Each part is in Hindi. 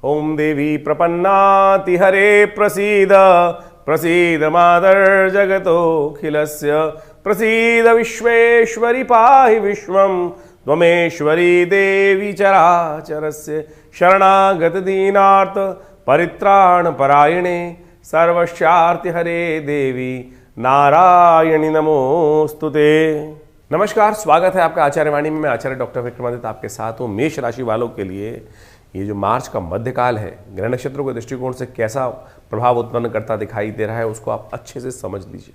ओम देवी प्रपन्नाति हरे प्रसीद प्रसीद मादर जगतोऽखिलस्य प्रसीद विश्वेश्वरी पाहि विश्वं त्वमेश्वरी देवी चराचरस्य शरणागत दीनार्थ परित्राण परायणे सर्वस्यार्ति हरे देवी नारायणी नमोस्तुते। नमस्कार, स्वागत है आपका आचार्यवाणी में। मैं आचार्य डॉक्टर विक्रमादित्य आपके साथ हूँ। मेष राशि वालों के लिए ये जो मार्च का मध्यकाल है, ग्रह नक्षत्रों के दृष्टिकोण से कैसा प्रभाव उत्पन्न करता दिखाई दे रहा है, उसको आप अच्छे से समझ लीजिए।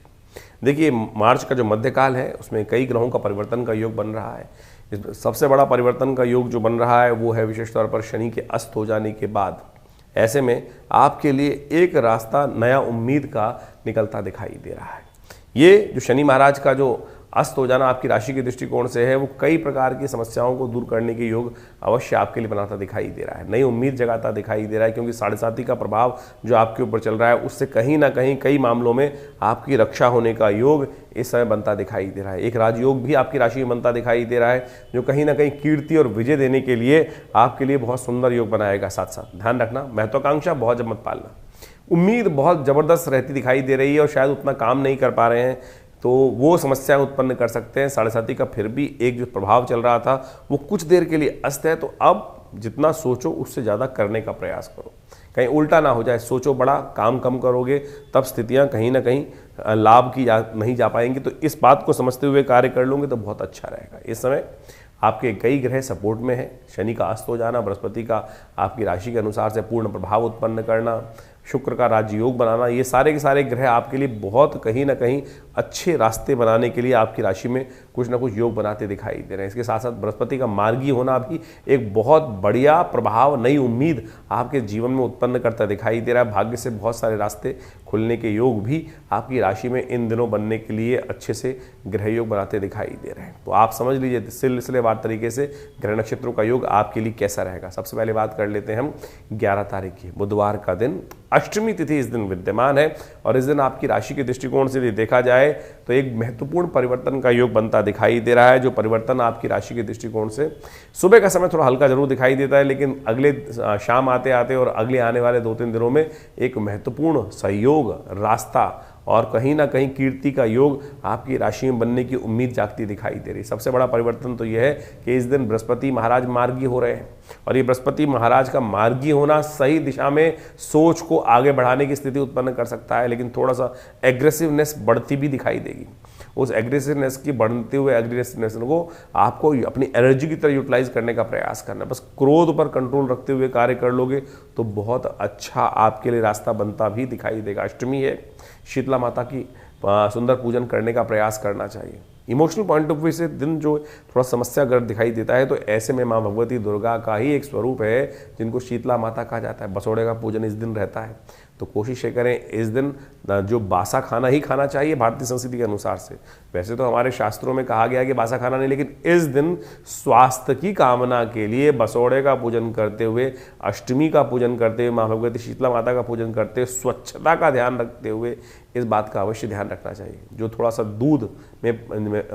देखिए, मार्च का जो मध्यकाल है उसमें कई ग्रहों का परिवर्तन का योग बन रहा है। इसमें सबसे बड़ा परिवर्तन का योग जो बन रहा है वो है विशेष तौर पर शनि के अस्त हो जाने के बाद। ऐसे में आपके लिए एक रास्ता नया उम्मीद का निकलता दिखाई दे रहा है। ये जो शनि महाराज का जो अस्त हो जाना आपकी राशि के दृष्टिकोण से है, वो कई प्रकार की समस्याओं को दूर करने के योग अवश्य आपके लिए बनाता दिखाई दे रहा है, नई उम्मीद जगाता दिखाई दे रहा है। क्योंकि साढ़े साती का प्रभाव जो आपके ऊपर चल रहा है उससे कहीं ना कहीं कई मामलों में आपकी रक्षा होने का योग इस समय बनता दिखाई दे रहा है। एक राजयोग भी आपकी राशि में बनता दिखाई दे रहा है, जो कहीं ना कहीं कीर्ति और विजय देने के लिए आपके लिए बहुत सुंदर योग बनाएगा। साथ साथ ध्यान रखना, महत्वाकांक्षा बहुत मत पालना। उम्मीद बहुत जबरदस्त रहती दिखाई दे रही है और शायद उतना काम नहीं कर पा रहे हैं, तो वो समस्याएं उत्पन्न कर सकते हैं। साढ़े साती का फिर भी एक जो प्रभाव चल रहा था वो कुछ देर के लिए अस्त है, तो अब जितना सोचो उससे ज़्यादा करने का प्रयास करो, कहीं उल्टा ना हो जाए। सोचो बड़ा, काम कम करोगे तब स्थितियां कहीं ना कहीं लाभ की नहीं जा पाएंगी। तो इस बात को समझते हुए कार्य कर लोगे तो बहुत अच्छा रहेगा। इस समय आपके कई ग्रह सपोर्ट में है। शनि का अस्त हो जाना, बृहस्पति का आपकी राशि के अनुसार से पूर्ण प्रभाव उत्पन्न करना, शुक्र का राजयोग बनाना, ये सारे के सारे ग्रह आपके लिए बहुत कहीं ना कहीं अच्छे रास्ते बनाने के लिए आपकी राशि में कुछ ना कुछ योग बनाते दिखाई दे रहे हैं। इसके साथ साथ बृहस्पति का मार्गी होना भी एक बहुत बढ़िया प्रभाव, नई उम्मीद आपके जीवन में उत्पन्न करता दिखाई दे रहा है। भाग्य से बहुत सारे रास्ते खुलने के योग भी आपकी राशि में इन दिनों बनने के लिए अच्छे से ग्रह योग बनाते दिखाई दे रहे हैं। तो आप समझ लीजिए सिलसिलेवार तरीके से ग्रह नक्षत्रों का योग आपके लिए कैसा रहेगा। सबसे पहले बात कर लेते हैं हम 11 तारीख की, बुधवार का दिन, अष्टमी तिथि इस दिन विद्यमान है। और इस दिन आपकी राशि के दृष्टिकोण से देखा जाए तो एक महत्वपूर्ण परिवर्तन का योग बनता दिखाई दे रहा है। जो परिवर्तन आपकी राशि के दृष्टिकोण से सुबह का समय थोड़ा हल्का जरूर दिखाई देता है, लेकिन अगले शाम आते आते और अगले आने वाले 2-3 दिनों में एक महत्वपूर्ण सहयोग, रास्ता और कहीं ना कहीं कीर्ति का योग आपकी राशि में बनने की उम्मीद जागती दिखाई दे रही है। सबसे बड़ा परिवर्तन तो यह है कि इस दिन बृहस्पति महाराज मार्गी हो रहे हैं, और ये बृहस्पति महाराज का मार्गी होना सही दिशा में सोच को आगे बढ़ाने की स्थिति उत्पन्न कर सकता है, लेकिन थोड़ा सा एग्रेसिवनेस बढ़ती भी दिखाई देगी। उस एग्रेसिवनेस की बढ़ते हुए एग्रेसिवनेस को आपको अपनी एनर्जी की तरह यूटिलाइज करने का प्रयास करना। बस क्रोध पर कंट्रोल रखते हुए कार्य कर लोगे तो बहुत अच्छा आपके लिए रास्ता बनता भी दिखाई देगा। अष्टमी है, शीतला माता की सुंदर पूजन करने का प्रयास करना चाहिए। इमोशनल पॉइंट ऑफ व्यू से दिन जो थोड़ा समस्याग्रस्त दिखाई देता है, तो ऐसे में माँ भगवती दुर्गा का ही एक स्वरूप है जिनको शीतला माता कहा जाता है। बसोड़े का पूजन इस दिन रहता है, तो कोशिश ये करें इस दिन जो बासा खाना ही खाना चाहिए भारतीय संस्कृति के अनुसार से। वैसे तो हमारे शास्त्रों में कहा गया है कि बासा खाना नहीं, लेकिन इस दिन स्वास्थ्य की कामना के लिए बसोड़े का पूजन करते हुए, अष्टमी का पूजन करते हुए, माँ भगवती शीतला माता का पूजन करते हुए, स्वच्छता का ध्यान रखते हुए इस बात का अवश्य ध्यान रखना चाहिए। जो थोड़ा सा दूध में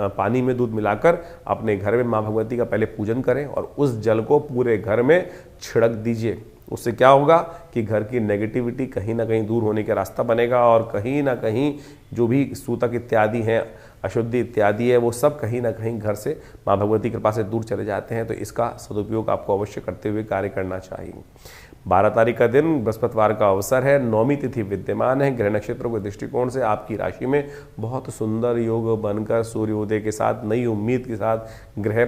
पानी में दूध मिलाकर अपने घर में माँ भगवती का पहले पूजन करें और उस जल को पूरे घर में छिड़क दीजिए। उससे क्या होगा कि घर की नेगेटिविटी कहीं ना कहीं दूर होने का रास्ता बनेगा, और कहीं ना कहीं जो भी सूतक इत्यादि हैं, अशुद्धि इत्यादि है, वो सब कहीं ना कहीं घर से माँ भगवती कृपा से दूर चले जाते हैं। तो इसका सदुपयोग आपको अवश्य करते हुए कार्य करना चाहिए। 12 तारीख का दिन बृहस्पतिवार का अवसर है, नौमी तिथि विद्यमान है। ग्रह नक्षत्रों के दृष्टिकोण से आपकी राशि में बहुत सुंदर योग बनकर सूर्योदय के साथ, नई उम्मीद के साथ ग्रह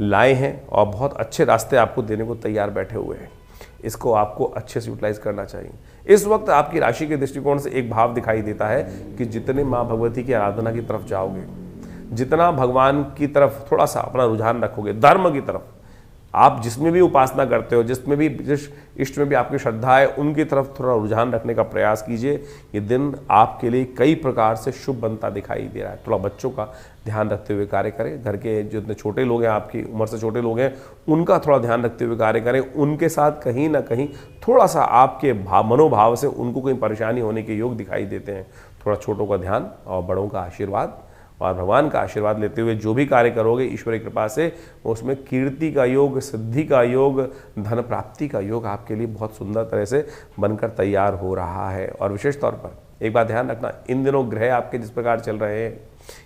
लाए हैं और बहुत अच्छे रास्ते आपको देने को तैयार बैठे हुए हैं। इसको आपको अच्छे से यूटिलाइज करना चाहिए। इस वक्त आपकी राशि के दृष्टिकोण से एक भाव दिखाई देता है कि जितने माँ भगवती की आराधना की तरफ जाओगे, जितना भगवान की तरफ थोड़ा सा अपना रुझान रखोगे, धर्म की तरफ, आप जिसमें भी उपासना करते हो, जिसमें भी, जिस इष्ट में भी आपकी श्रद्धा है, उनकी तरफ थोड़ा रुझान रखने का प्रयास कीजिए। ये दिन आपके लिए कई प्रकार से शुभ बनता दिखाई दे रहा है। थोड़ा बच्चों का ध्यान रखते हुए कार्य करें। घर के जितने छोटे लोग हैं, आपकी उम्र से छोटे लोग हैं, उनका थोड़ा ध्यान रखते हुए कार्य करें। उनके साथ कहीं ना कहीं थोड़ा सा आपके मनोभाव से उनको कोई परेशानी होने के योग दिखाई देते हैं। थोड़ा छोटों का ध्यान और बड़ों का आशीर्वाद और भगवान का आशीर्वाद लेते हुए जो भी कार्य करोगे ईश्वरी कृपा से उसमें कीर्ति का योग, सिद्धि का योग, धन प्राप्ति का योग आपके लिए बहुत सुंदर तरह से बनकर तैयार हो रहा है। और विशेष तौर पर एक बात ध्यान रखना, इन दिनों ग्रह आपके जिस प्रकार चल रहे हैं,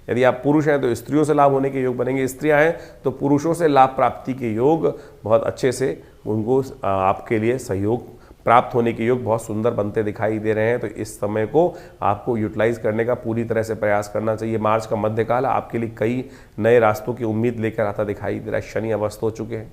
यदि आप पुरुष हैं तो स्त्रियों से लाभ होने के योग बनेंगे, स्त्रियां हैं तो पुरुषों से लाभ प्राप्ति के योग बहुत अच्छे से उनको आपके लिए सहयोग प्राप्त होने के योग बहुत सुंदर बनते दिखाई दे रहे हैं। तो इस समय को आपको यूटिलाइज करने का पूरी तरह से प्रयास करना चाहिए। मार्च का मध्यकाल आपके लिए कई नए रास्तों की उम्मीद लेकर आता दिखाई दे रहा है। शनि अवस्थ हो चुके हैं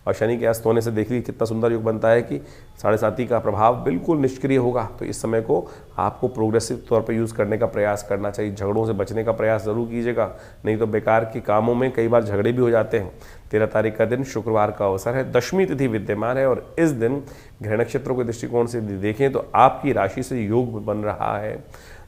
और शनि के अस्त होने से देखिए कितना सुंदर योग बनता है कि 7.5 का प्रभाव बिल्कुल निष्क्रिय होगा। तो इस समय को आपको प्रोग्रेसिव तौर पर यूज़ करने का प्रयास करना चाहिए। झगड़ों से बचने का प्रयास जरूर कीजिएगा, नहीं तो बेकार के कामों में कई बार झगड़े भी हो जाते हैं। 13 तारीख का दिन शुक्रवार का अवसर है, दशमी तिथि विद्यमान है और इस दिन ग्रह नक्षत्रों के दृष्टिकोण से देखें तो आपकी राशि से योग बन रहा है।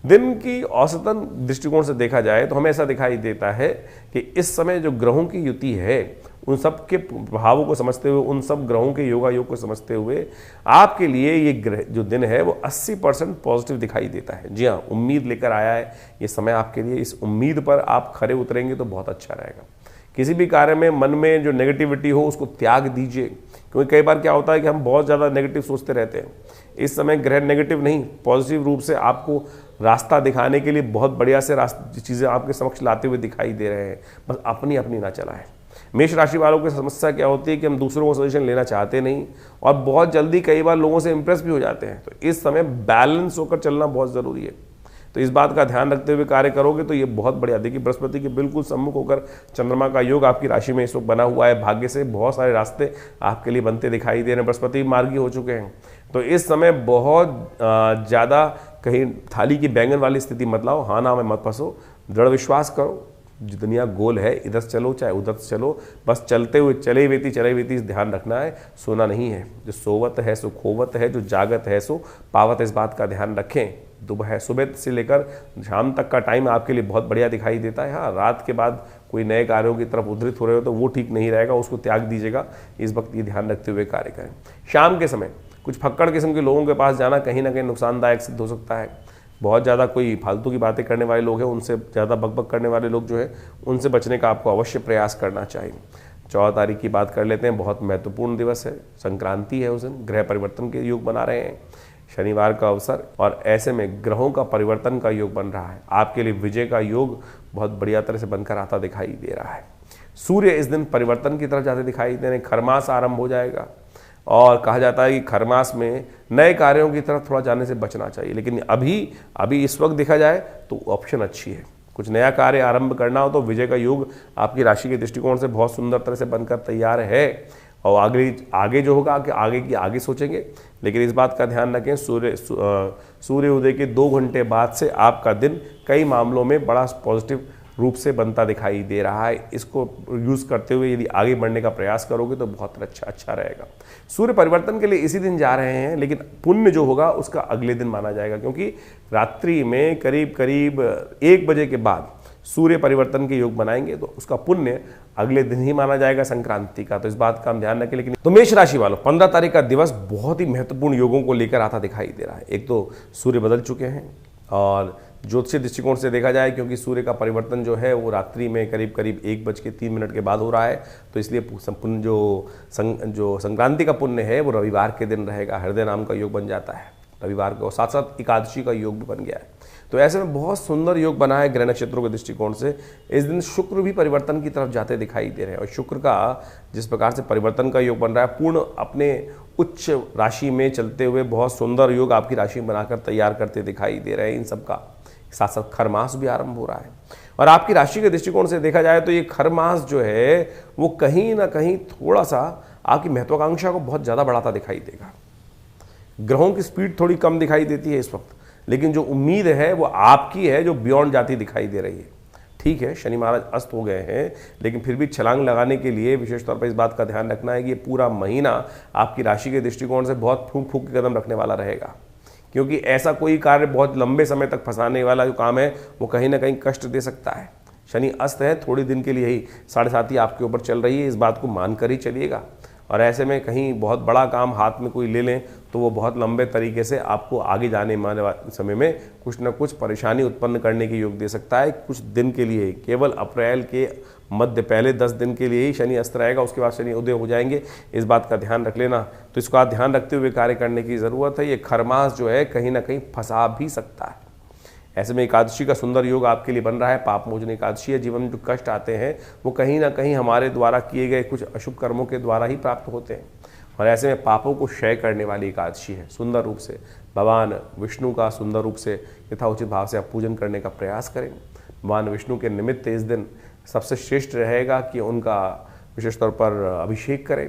दिन की औसतन दृष्टिकोण से देखा जाए तो हमें ऐसा दिखाई देता है कि इस समय जो ग्रहों की युति है उन सब के प्रभावों को समझते हुए, उन सब ग्रहों के योगा योग को समझते हुए आपके लिए ये ग्रह जो दिन है वो 80% पॉजिटिव दिखाई देता है। जी हाँ, उम्मीद लेकर आया है ये समय आपके लिए। इस उम्मीद पर आप खरे उतरेंगे तो बहुत अच्छा रहेगा। किसी भी कार्य में मन में जो नेगेटिविटी हो उसको त्याग दीजिए, क्योंकि कई बार क्या होता है कि हम बहुत ज़्यादा नेगेटिव सोचते रहते हैं। इस समय ग्रह नेगेटिव नहीं, पॉजिटिव रूप से आपको रास्ता दिखाने के लिए बहुत बढ़िया से चीज़ें आपके समक्ष लाते हुए दिखाई दे रहे हैं। बस अपनी अपनी ना चलाएं। मेष राशि वालों की समस्या क्या होती है कि हम दूसरों को सजेशन लेना चाहते नहीं और बहुत जल्दी कई बार लोगों से इंप्रेस भी हो जाते हैं। तो इस समय बैलेंस होकर चलना बहुत ज़रूरी है। तो इस बात का ध्यान रखते हुए कार्य करोगे तो ये बहुत बढ़िया। देखिए बृहस्पति के बिल्कुल सम्मुख होकर चंद्रमा का योग आपकी राशि में इस वक्त बना हुआ है। भाग्य से बहुत सारे रास्ते आपके लिए बनते दिखाई दे रहे हैं। बृहस्पति मार्गी हो चुके हैं, तो इस समय बहुत ज़्यादा कहीं थाली की बैंगन वाली स्थिति मत लाओ, हाँ ना में मत फंसो। दृढ़ विश्वास करो, जो दुनिया गोल है, इधर से चलो चाहे उधर से चलो, बस चलते हुए चले वेती ध्यान रखना है, सोना नहीं है। जो सोवत है सो खोवत है, जो जागत है सो पावत। इस बात का ध्यान रखें। सुबह से लेकर शाम तक का टाइम आपके लिए बहुत बढ़िया दिखाई देता है। हाँ, रात के बाद कोई नए कार्यों की तरफ उद्धृत हो रहे हो तो वो ठीक नहीं रहेगा, उसको त्याग दीजिएगा। इस वक्त ये ध्यान रखते हुए कार्य करें। शाम के समय कुछ फक्कड़ किस्म के लोगों के पास जाना कहीं ना कहीं नुकसानदायक सिद्ध हो सकता है। बहुत ज़्यादा कोई फालतू की बातें करने वाले लोग हैं, उनसे ज़्यादा बकबक करने वाले लोग जो है उनसे बचने का आपको अवश्य प्रयास करना चाहिए। 14 तारीख की बात कर लेते हैं। बहुत महत्वपूर्ण दिवस है, संक्रांति है। उस दिन ग्रह परिवर्तन के योग बना रहे हैं, शनिवार का अवसर, और ऐसे में ग्रहों का परिवर्तन का योग बन रहा है। आपके लिए विजय का योग बहुत बढ़िया तरह से बनकर आता दिखाई दे रहा है। सूर्य इस दिन परिवर्तन की तरफ जाते दिखाई दे रहे हैं। खरमास आरंभ हो जाएगा और कहा जाता है कि खरमास में नए कार्यों की तरफ थोड़ा जाने से बचना चाहिए। लेकिन अभी इस वक्त देखा जाए तो ऑप्शन अच्छी है। कुछ नया कार्य आरंभ करना हो तो विजय का योग आपकी राशि के दृष्टिकोण से बहुत सुंदर तरह से बनकर तैयार है। और आगे जो होगा कि आगे की आगे सोचेंगे। लेकिन इस बात का ध्यान रखें, सूर्य उदय के 2 घंटे बाद से आपका दिन कई मामलों में बड़ा पॉजिटिव रूप से बनता दिखाई दे रहा है। इसको यूज़ करते हुए यदि आगे बढ़ने का प्रयास करोगे तो बहुत अच्छा रहेगा। सूर्य परिवर्तन के लिए इसी दिन जा रहे हैं, लेकिन पुण्य जो होगा उसका अगले दिन माना जाएगा, क्योंकि रात्रि में करीब 1 बजे के बाद सूर्य परिवर्तन के योग बनाएंगे तो उसका पुण्य अगले दिन ही माना जाएगा, संक्रांति का। तो इस बात का हम ध्यान रखें। लेकिन तो मेष राशि वालों, 15 तारीख का दिवस बहुत ही महत्वपूर्ण योगों को लेकर आता दिखाई दे रहा है। एक तो सूर्य बदल चुके हैं और ज्योतिषीय दृष्टिकोण से देखा जाए, क्योंकि सूर्य का परिवर्तन जो है वो रात्रि में करीब 1:03 के बाद हो रहा है, तो इसलिए पुण्य जो संक्रांति का पुण्य है वो रविवार के दिन रहेगा। हृदय नाम का योग बन जाता है रविवार को, साथ साथ एकादशी का योग भी बन गया है। तो ऐसे में बहुत सुंदर योग बना है ग्रह नक्षत्रों के दृष्टिकोण से। इस दिन शुक्र भी परिवर्तन की तरफ जाते दिखाई दे रहे हैं और शुक्र का जिस प्रकार से परिवर्तन का योग बन रहा है, पूर्ण अपने उच्च राशि में चलते हुए बहुत सुंदर योग आपकी राशि में बनाकर तैयार करते दिखाई दे रहे हैं। इन सब का साथ साथ खरमास भी आरंभ हो रहा है और आपकी राशि के दृष्टिकोण से देखा जाए तो ये खरमास जो है वो कहीं ना कहीं थोड़ा सा आपकी महत्वाकांक्षा को बहुत ज़्यादा बढ़ाता दिखाई देगा। ग्रहों की स्पीड थोड़ी कम दिखाई देती है इस वक्त, लेकिन जो उम्मीद है वो आपकी है जो बियॉन्ड जाती दिखाई दे रही है। ठीक है, शनि महाराज अस्त हो गए हैं, लेकिन फिर भी छलांग लगाने के लिए विशेष तौर पर इस बात का ध्यान रखना है कि ये पूरा महीना आपकी राशि के दृष्टिकोण से बहुत फूंक के कदम रखने वाला रहेगा, क्योंकि ऐसा कोई कार्य बहुत लंबे समय तक फंसाने वाला जो काम है वो कहीं ना कहीं कष्ट दे सकता है। शनि अस्त है, थोड़ी दिन के लिए ही 7.5 आपके ऊपर चल रही है, इस बात को मानकर ही चलिएगा। और ऐसे में कहीं बहुत बड़ा काम हाथ में कोई ले लें तो वो बहुत लंबे तरीके से आपको आगे जाने वाले समय में कुछ ना कुछ परेशानी उत्पन्न करने के योग दे सकता है। कुछ दिन के लिए, केवल अप्रैल के मध्य पहले 10 दिन के लिए ही शनि अस्त रहेगा, उसके बाद शनि उदय हो जाएंगे, इस बात का ध्यान रख लेना। तो इसको आप ध्यान रखते हुए कार्य करने की ज़रूरत है। ये खरमास जो है कहीं ना कहीं फंसा भी सकता है। ऐसे में एकादशी का सुंदर योग आपके लिए बन रहा है। पाप मोचन एकादशी है। जीवन में जो कष्ट आते हैं वो कहीं ना कहीं हमारे द्वारा किए गए कुछ अशुभ कर्मों के द्वारा ही प्राप्त होते हैं, और ऐसे में पापों को क्षय करने वाली एकादशी है। सुंदर रूप से भगवान विष्णु का सुंदर रूप से यथाउचित भाव से आप पूजन करने का प्रयास करें। भगवान विष्णु के निमित्त इस दिन सबसे श्रेष्ठ रहेगा कि उनका विशेष तौर पर अभिषेक करें।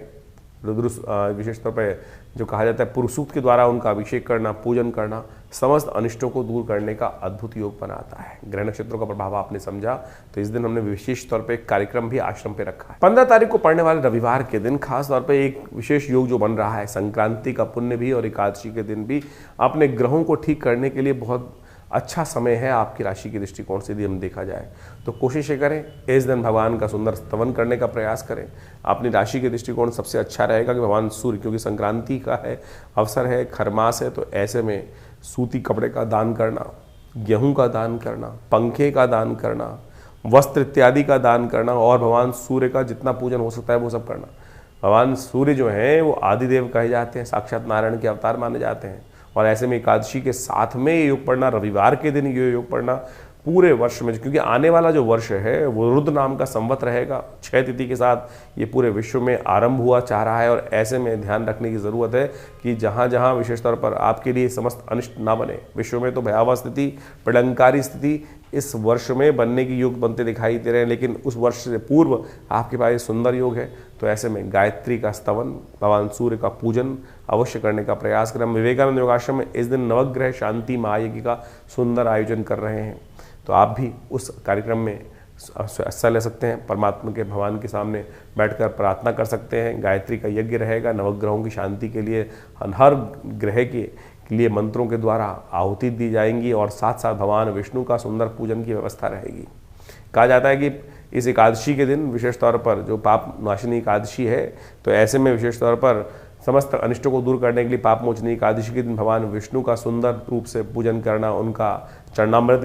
रुद्र विशेष तौर पर जो कहा जाता है पुरुष सूक्त के द्वारा उनका अभिषेक करना, पूजन करना समस्त अनिष्टों को दूर करने का अद्भुत योग बनाता है। ग्रह नक्षत्रों का प्रभाव आपने समझा, तो इस दिन हमने विशेष तौर पे एक कार्यक्रम भी आश्रम पे रखा है। 15 तारीख को पड़ने वाले रविवार के दिन खास तौर पे एक विशेष योग जो बन रहा है, संक्रांति का पुण्य भी और एकादशी के दिन भी अपने ग्रहों को ठीक करने के लिए बहुत अच्छा समय है। आपकी राशि के दृष्टिकोण से यदि हम देखा जाए तो कोशिश करें इस दिन भगवान का सुंदर स्तवन करने का प्रयास करें। अपनी राशि के दृष्टिकोण सबसे अच्छा रहेगा कि भगवान सूर्य, क्योंकि संक्रांति का है अवसर है, खरमास है, तो ऐसे में सूती कपड़े का दान करना, गेहूं का दान करना, पंखे का दान करना, वस्त्र इत्यादि का दान करना और भगवान सूर्य का जितना पूजन हो सकता है वो सब करना। भगवान सूर्य जो हैं वो आदिदेव कहे जाते हैं, साक्षात नारायण के अवतार माने जाते हैं, और ऐसे में एकादशी के साथ में ये योग पढ़ना, रविवार के दिन ये योग पढ़ना पूरे वर्ष में, क्योंकि आने वाला जो वर्ष है वो रुद्र नाम का संवत रहेगा। 6 तिथि के साथ ये पूरे विश्व में आरंभ हुआ चाह रहा है, और ऐसे में ध्यान रखने की ज़रूरत है कि जहाँ जहाँ विशेष तौर पर आपके लिए समस्त अनिष्ट ना बने। विश्व में तो भयावह स्थिति, प्रलंकारी स्थिति इस वर्ष में बनने की योग बनते दिखाई दे रहे हैं, लेकिन उस वर्ष से पूर्व आपके पास सुंदर योग है। तो ऐसे में गायत्री का स्तवन, भगवान सूर्य का पूजन अवश्य करने का प्रयास करें। विवेकानंद योगाश्रम में इस दिन नवग्रह शांति महायज्ञ का सुंदर आयोजन कर रहे हैं, तो आप भी उस कार्यक्रम में हिस्सा ले सकते हैं। परमात्मा के भगवान के सामने बैठकर प्रार्थना कर सकते हैं। गायत्री का यज्ञ रहेगा, नवग्रहों की शांति के लिए हर ग्रह के लिए मंत्रों के द्वारा आहुति दी जाएंगी, और साथ साथ भगवान विष्णु का सुंदर पूजन की व्यवस्था रहेगी। कहा जाता है कि इस एकादशी के दिन विशेष तौर पर जो पाप नाशिनी एकादशी है, तो ऐसे में विशेष तौर पर समस्त अनिष्टों को दूर करने के लिए पाप मोचनी एकादशी के दिन भगवान विष्णु का सुंदर रूप से पूजन करना, उनका चरणामृत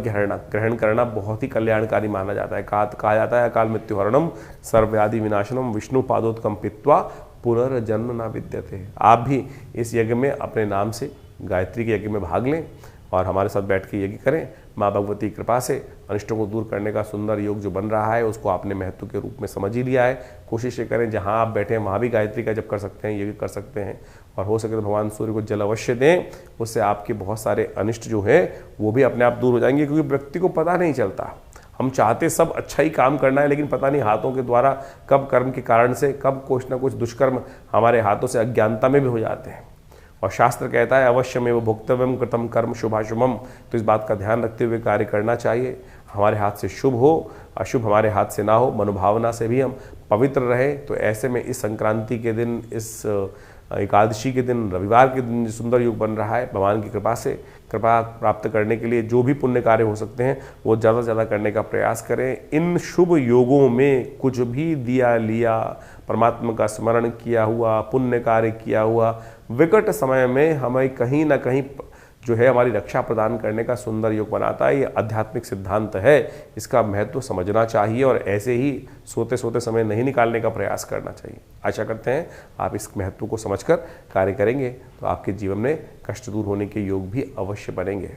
ग्रहण करना बहुत ही कल्याणकारी माना जाता है। कहा जाता है अकाल मृत्युहरणम सर्वव्याधि विनाशनम विष्णु पादोत्कम पित्वा पुनर्जन्म ना विद्यते। आप भी इस यज्ञ में अपने नाम से गायत्री के यज्ञ में भाग लें और हमारे साथ बैठ के यज्ञ करें। माँ भगवती की कृपा से अनिष्टों को दूर करने का सुंदर योग जो बन रहा है उसको आपने महत्व के रूप में समझ ही लिया है। कोशिश ये करें जहाँ आप बैठे हैं वहाँ भी गायत्री का जप कर सकते हैं, यज्ञ कर सकते हैं, और हो सके तो भगवान सूर्य को जल अवश्य दें। उससे आपके बहुत सारे अनिष्ट जो है वो भी अपने आप दूर हो जाएंगे, क्योंकि व्यक्ति को पता नहीं चलता। हम चाहते सब अच्छा ही काम करना है, लेकिन पता नहीं हाथों के द्वारा कब कर्म के कारण से कब कुछ ना कुछ दुष्कर्म हमारे हाथों से अज्ञानता में भी हो जाते हैं। और शास्त्र कहता है अवश्यमेव भोक्तव्यम कृतम कर्म शुभाशुभम। तो इस बात का ध्यान रखते हुए कार्य करना चाहिए। हमारे हाथ से शुभ हो, अशुभ हमारे हाथ से ना हो, मनोभावना से भी हम पवित्र रहें। तो ऐसे में इस संक्रांति के दिन, इस एकादशी के दिन, रविवार के दिन सुंदर योग बन रहा है। भगवान की कृपा से कृपा प्राप्त करने के लिए जो भी पुण्य कार्य हो सकते हैं वो ज़्यादा से ज़्यादा करने का प्रयास करें। इन शुभ योगों में कुछ भी दिया लिया, परमात्मा का स्मरण किया हुआ, पुण्य कार्य किया हुआ, विकट समय में हमें कहीं ना कहीं जो है हमारी रक्षा प्रदान करने का सुंदर योग बनाता है। ये आध्यात्मिक सिद्धांत है, इसका महत्व समझना चाहिए और ऐसे ही सोते सोते समय नहीं निकालने का प्रयास करना चाहिए। आशा करते हैं आप इस महत्व को समझकर कार्य करेंगे तो आपके जीवन में कष्ट दूर होने के योग भी अवश्य बनेंगे।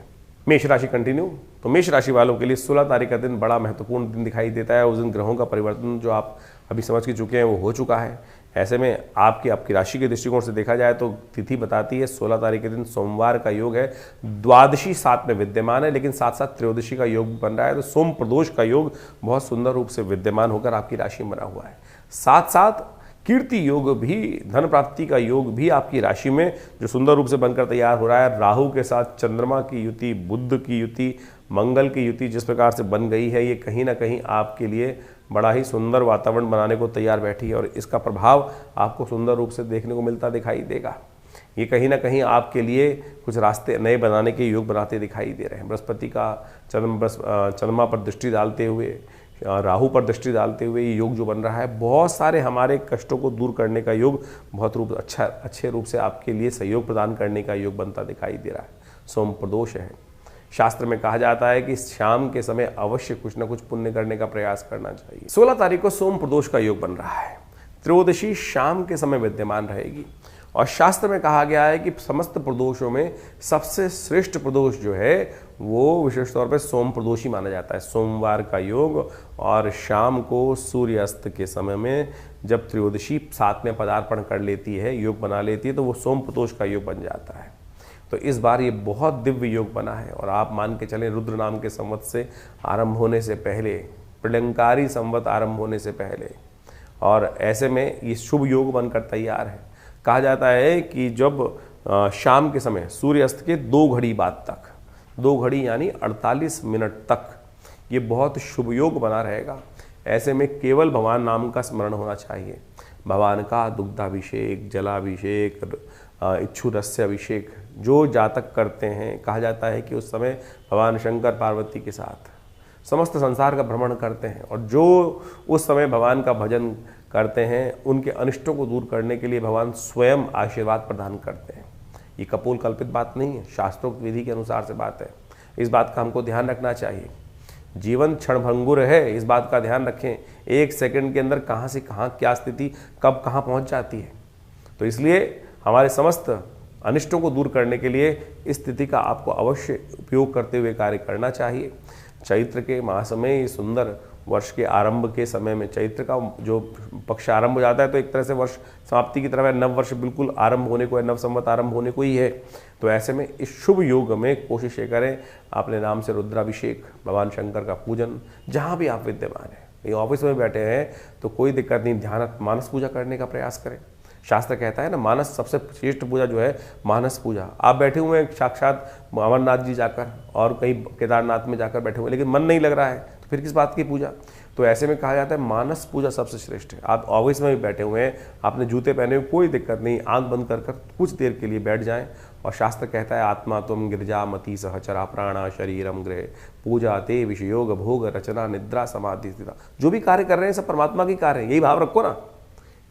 मेष राशि कंटिन्यू। तो मेष राशि वालों के लिए 16 तारीख का दिन बड़ा महत्वपूर्ण दिन दिखाई देता है। उस दिन ग्रहों का परिवर्तन जो आप अभी समझ के चुके हैं वो हो चुका है। ऐसे में आपकी राशि के दृष्टिकोण से देखा जाए तो तिथि बताती है 16 तारीख के दिन सोमवार का योग है। द्वादशी साथ में विद्यमान है, लेकिन साथ साथ त्रयोदशी का योग बन रहा है। तो सोम प्रदोष का योग बहुत सुंदर रूप से विद्यमान होकर आपकी राशि में बना हुआ है। साथ साथ कीर्ति योग भी, धन प्राप्ति का योग भी आपकी राशि में जो सुंदर रूप से बनकर तैयार हो रहा है। राहु के साथ चंद्रमा की युति, बुध की युति, मंगल की युति जिस प्रकार से बन गई है, ये कहीं ना कहीं आपके लिए बड़ा ही सुंदर वातावरण बनाने को तैयार बैठी है और इसका प्रभाव आपको सुंदर रूप से देखने को मिलता दिखाई देगा। ये कहीं ना कहीं आपके लिए कुछ रास्ते नए बनाने के योग बनाते दिखाई दे रहे हैं। बृहस्पति का चंद्रमा पर दृष्टि डालते हुए राहु पर दृष्टि डालते हुए ये योग जो बन रहा है, बहुत सारे हमारे कष्टों को दूर करने का योग, बहुत अच्छे रूप से आपके लिए सहयोग प्रदान करने का योग बनता दिखाई दे रहा है। सोम प्रदोष है। शास्त्र में कहा जाता है कि शाम के समय अवश्य कुछ न कुछ पुण्य करने का प्रयास करना चाहिए। 16 तारीख को सोम प्रदोष का योग बन रहा है। त्रयोदशी शाम के समय विद्यमान रहेगी और शास्त्र में कहा गया है कि समस्त प्रदोषों में सबसे श्रेष्ठ प्रदोष जो है वो विशेष तौर पर सोम प्रदोष ही माना जाता है। सोमवार का योग और शाम को सूर्यास्त के समय में जब त्रयोदशी साथ में पदार्पण कर लेती है, योग बना लेती है, तो वो सोम प्रदोष का योग बन जाता है। तो इस बार ये बहुत दिव्य योग बना है और आप मान के चलें रुद्र नाम के संवत से आरंभ होने से पहले, प्रलंकारी संवत आरंभ होने से पहले, और ऐसे में ये शुभ योग बनकर तैयार है। कहा जाता है कि जब शाम के समय सूर्यास्त के 2 घड़ी बाद तक, 2 घड़ी यानी 48 मिनट तक ये बहुत शुभ योग बना रहेगा। ऐसे में केवल भगवान नाम का स्मरण होना चाहिए। भगवान का दुग्धाभिषेक, जलाभिषेक, इच्छुरस्य अभिषेक जो जातक करते हैं, कहा जाता है कि उस समय भगवान शंकर पार्वती के साथ समस्त संसार का भ्रमण करते हैं और जो उस समय भगवान का भजन करते हैं उनके अनिष्टों को दूर करने के लिए भगवान स्वयं आशीर्वाद प्रदान करते हैं। ये कपोल कल्पित बात नहीं है, शास्त्रोक्त विधि के अनुसार से बात है। इस बात का हमको ध्यान रखना चाहिए। जीवन क्षणभंगुर है, इस बात का ध्यान रखें। 1 सेकंड के अंदर कहाँ से कहाँ क्या स्थिति कब कहाँ पहुँच जाती है। तो इसलिए हमारे समस्त अनिष्टों को दूर करने के लिए इस तिथि का आपको अवश्य उपयोग करते हुए कार्य करना चाहिए। चैत्र के मास में, इस सुंदर वर्ष के आरंभ के समय में, चैत्र का जो पक्ष आरंभ हो जाता है तो एक तरह से वर्ष समाप्ति की तरफ है, नव वर्ष बिल्कुल आरंभ होने को है, नव संवत आरंभ होने को ही है। तो ऐसे में इस शुभ योग में कोशिश ये करें अपने नाम से रुद्राभिषेक, भगवान शंकर का पूजन, जहाँ भी आप विद्यमान हैं, ये ऑफिस में बैठे हैं तो कोई दिक्कत नहीं, ध्यान मानस पूजा करने का प्रयास करें। शास्त्र कहता है ना, मानस सबसे श्रेष्ठ पूजा जो है मानस पूजा। आप बैठे हुए हैं साक्षात अमरनाथ जी जाकर और कहीं केदारनाथ में जाकर बैठे हुए, लेकिन मन नहीं लग रहा है, तो फिर किस बात की पूजा। तो ऐसे में कहा जाता है मानस पूजा सबसे श्रेष्ठ है। आप ऑफिस में भी बैठे हुए हैं, आपने जूते पहने हुए, कोई दिक्कत नहीं, आंख बंद कर कुछ देर के लिए बैठ जाएं। और शास्त्र कहता है आत्मा तुम गिरजा मति सहचरा प्राणा शरीरम गृह पूजा ते विषयोग भोग रचना निद्रा समाधि स्थिता। जो भी कार्य कर रहे हैं सब परमात्मा की कार्य है, यही भाव रखो ना।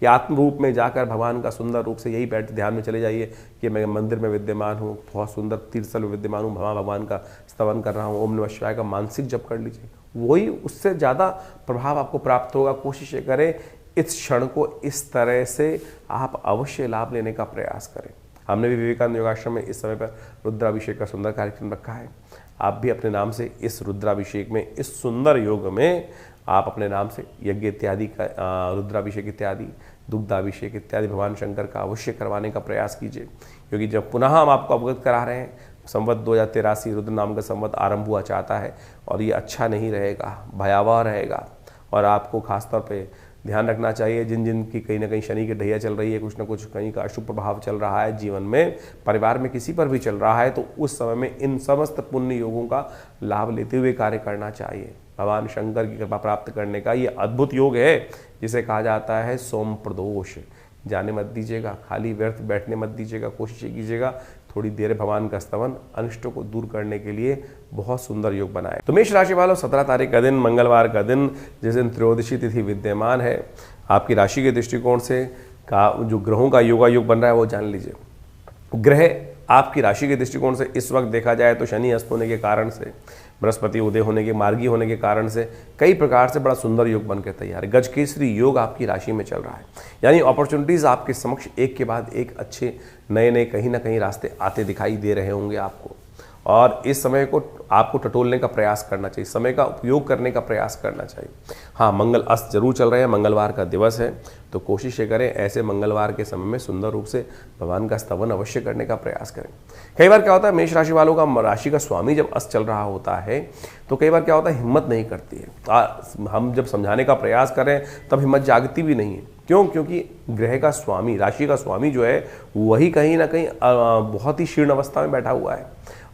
कि आत्म रूप में जाकर भगवान का सुंदर रूप से यही बैठ ध्यान में चले जाइए कि मैं मंदिर में विद्यमान हूँ, बहुत सुंदर तीर्थस्थल में विद्यमान हूँ, भगवान का स्तवन कर रहा हूँ, ओम नमः शिवाय का मानसिक जप कर लीजिए, वही उससे ज़्यादा प्रभाव आपको प्राप्त होगा। कोशिश करें इस क्षण को इस तरह से आप अवश्य लाभ लेने का प्रयास करें। हमने भी विवेकानंद योगाश्रम में इस समय पर रुद्राभिषेक का सुंदर कार्यक्रम रखा है। आप भी अपने नाम से इस रुद्राभिषेक में, इस सुंदर योग में आप अपने नाम से यज्ञ इत्यादि का, रुद्राभिषेक इत्यादि, दुग्धाभिषेक इत्यादि भगवान शंकर का अवश्य करवाने का प्रयास कीजिए। क्योंकि जब पुनः हम आपको अवगत करा रहे हैं, संवत 2083 रुद्र नाम का संवत आरंभ हुआ चाहता है और ये अच्छा नहीं रहेगा, भयावह रहेगा। और आपको खासतौर पे ध्यान रखना चाहिए, जिन जिन की कहीं ना कहीं शनि की ढैया चल रही है, कुछ ना कुछ कहीं का अशुभ प्रभाव चल रहा है जीवन में, परिवार में किसी पर भी चल रहा है, तो उस समय में इन समस्त पुण्य योगों का लाभ लेते हुए कार्य करना चाहिए। भगवान शंकर की कृपा प्राप्त करने का ये अद्भुत योग है जिसे कहा जाता है सोम प्रदोष। जाने मत दीजिएगा, खाली व्यर्थ बैठने मत दीजिएगा, कोशिश कीजिएगा थोड़ी देर भगवान का स्तवन अनिष्टों को दूर करने के लिए बहुत सुंदर योग बनाए। तो मेष राशि वालों, 17 तारीख का दिन, मंगलवार का दिन, जिस दिन त्रयोदशी तिथि विद्यमान है, आपकी राशि के दृष्टिकोण से का जो ग्रहों का योग बन रहा है वो जान लीजिए। ग्रह आपकी राशि के दृष्टिकोण से इस वक्त देखा जाए तो शनि अस्त होने के कारण से, बृहस्पति उदय होने के, मार्गी होने के कारण से कई प्रकार से बड़ा सुंदर योग बनकर तैयार है। गजकेसरी योग आपकी राशि में चल रहा है, यानी अपॉर्चुनिटीज़ आपके समक्ष एक के बाद एक अच्छे नए नए कहीं ना कहीं रास्ते आते दिखाई दे रहे होंगे आपको। और इस समय को आपको टटोलने का प्रयास करना चाहिए, समय का उपयोग करने का प्रयास करना चाहिए। हाँ, मंगल अस्त जरूर चल रहे हैं, मंगलवार का दिवस है, तो कोशिश ये करें ऐसे मंगलवार के समय में सुंदर रूप से भगवान का स्तवन अवश्य करने का प्रयास करें। कई बार क्या होता है, मेष राशि वालों का राशि का स्वामी जब अस्त चल रहा होता है तो कई बार क्या होता है, हिम्मत नहीं करती है। हम जब समझाने का प्रयास करें तब हिम्मत जागती भी नहीं है। क्यों? क्योंकि ग्रह का स्वामी, राशि का स्वामी जो है वही कहीं ना कहीं बहुत ही शीर्ण अवस्था में बैठा हुआ है।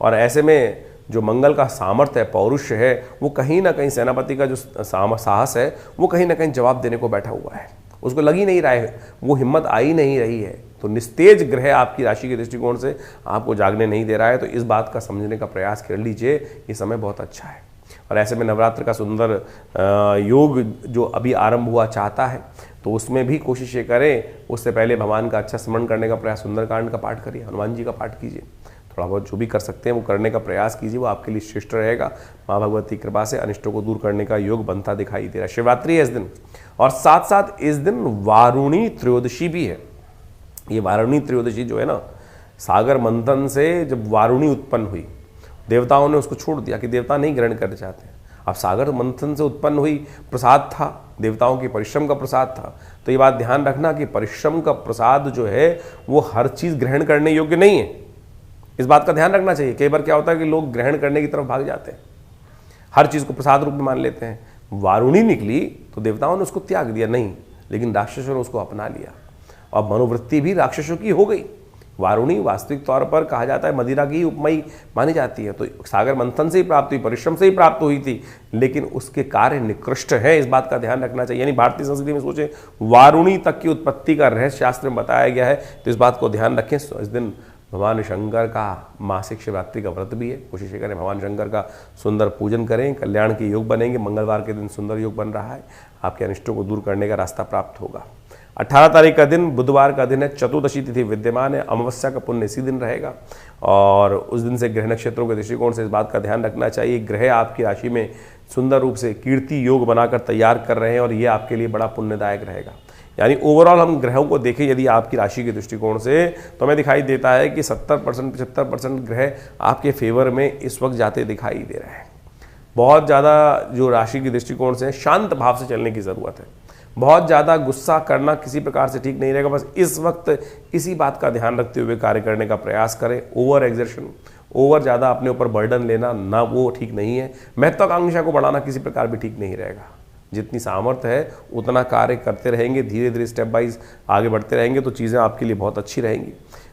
और ऐसे में जो मंगल का सामर्थ्य है, पौरुष है, वो कहीं ना कहीं, सेनापति का जो साहस है वो कहीं ना कहीं जवाब देने को बैठा हुआ है, उसको लग ही नहीं रहा है, वो हिम्मत आ ही नहीं रही है। तो निस्तेज ग्रह आपकी राशि के दृष्टिकोण से आपको जागने नहीं दे रहा है, तो इस बात का समझने का प्रयास कर लीजिए, ये समय बहुत अच्छा है। और ऐसे में नवरात्र का सुंदर योग जो अभी आरंभ हुआ चाहता है तो उसमें भी कोशिश ये करें, उससे पहले भगवान का अच्छा स्मरण करने का प्रयास, सुंदरकांड का पाठ करिए, हनुमान जी का पाठ कीजिए, थोड़ा बहुत जो भी कर सकते हैं वो करने का प्रयास कीजिए, वो आपके लिए श्रेष्ठ रहेगा। माँ भगवती कृपा से अनिष्टों को दूर करने का योग बनता दिखाई दे रहा है। शिवरात्रि है इस दिन, और साथ साथ इस दिन वारुणी त्रयोदशी भी है। ये वारुणी त्रयोदशी जो है ना, सागर मंथन से जब वारुणी उत्पन्न हुई, देवताओं ने उसको छोड़ दिया कि देवता नहीं ग्रहण करना चाहते। अब सागर मंथन से उत्पन्न हुई प्रसाद था, देवताओं के परिश्रम का प्रसाद था। तो ये बात ध्यान रखना कि परिश्रम का प्रसाद जो है वो हर चीज़ ग्रहण करने योग्य नहीं है, इस बात का ध्यान रखना चाहिए। कई बार क्या होता है कि लोग ग्रहण करने की तरफ भाग जाते हैं, हर चीज़ को प्रसाद रूप में मान लेते हैं। वारुणी निकली तो देवताओं ने उसको त्याग दिया नहीं, लेकिन राक्षसों ने उसको अपना लिया और मनोवृत्ति भी राक्षसों की हो गई। वारुणी वास्तविक तौर पर कहा जाता है मदिरा की उपमयी मानी जाती है, तो सागर मंथन से ही प्राप्त हुई, परिश्रम से ही प्राप्त हुई थी, लेकिन उसके कार्य निकृष्ट है, इस बात का ध्यान रखना चाहिए। यानी भारतीय संस्कृति में सोचें, वारुणी तक की उत्पत्ति का रहस्य शास्त्र में बताया गया है, तो इस बात को ध्यान रखें। इस दिन भगवान शंकर का मासिक शिवरात्रि का व्रत भी है, कोशिश करें भगवान शंकर का सुंदर पूजन करें, कल्याण के योग बनेंगे। मंगलवार के दिन सुंदर योग बन रहा है, आपके अनिष्टों को दूर करने का रास्ता प्राप्त होगा। 18 तारीख का दिन बुधवार का दिन है, चतुर्दशी तिथि विद्यमान है, अमावस्या का पुण्य इसी दिन रहेगा और उस दिन से ग्रह नक्षत्रों के दृष्टिकोण से इस बात का ध्यान रखना चाहिए। ग्रह आपकी राशि में सुंदर रूप से कीर्ति योग बनाकर तैयार कर रहे हैं और ये आपके लिए बड़ा पुण्यदायक रहेगा। यानी ओवरऑल हम ग्रहों को देखें यदि आपकी राशि के दृष्टिकोण से, तो हमें दिखाई देता है कि 70% 75% ग्रह आपके फेवर में इस वक्त जाते दिखाई दे रहे हैं। बहुत ज़्यादा जो राशि के दृष्टिकोण से शांत भाव से चलने की ज़रूरत है। बहुत ज़्यादा गुस्सा करना किसी प्रकार से ठीक नहीं रहेगा। बस इस वक्त इसी बात का ध्यान रखते हुए कार्य करने का प्रयास करें। ओवर एग्जर्शन, ओवर ज़्यादा अपने ऊपर बर्डन लेना ना, वो ठीक नहीं है। महत्वाकांक्षा को बढ़ाना किसी प्रकार भी ठीक नहीं रहेगा। जितनी सामर्थ्य है उतना कार्य करते रहेंगे, धीरे धीरे स्टेप वाइज आगे बढ़ते रहेंगे तो चीज़ें आपके लिए बहुत अच्छी रहेंगी।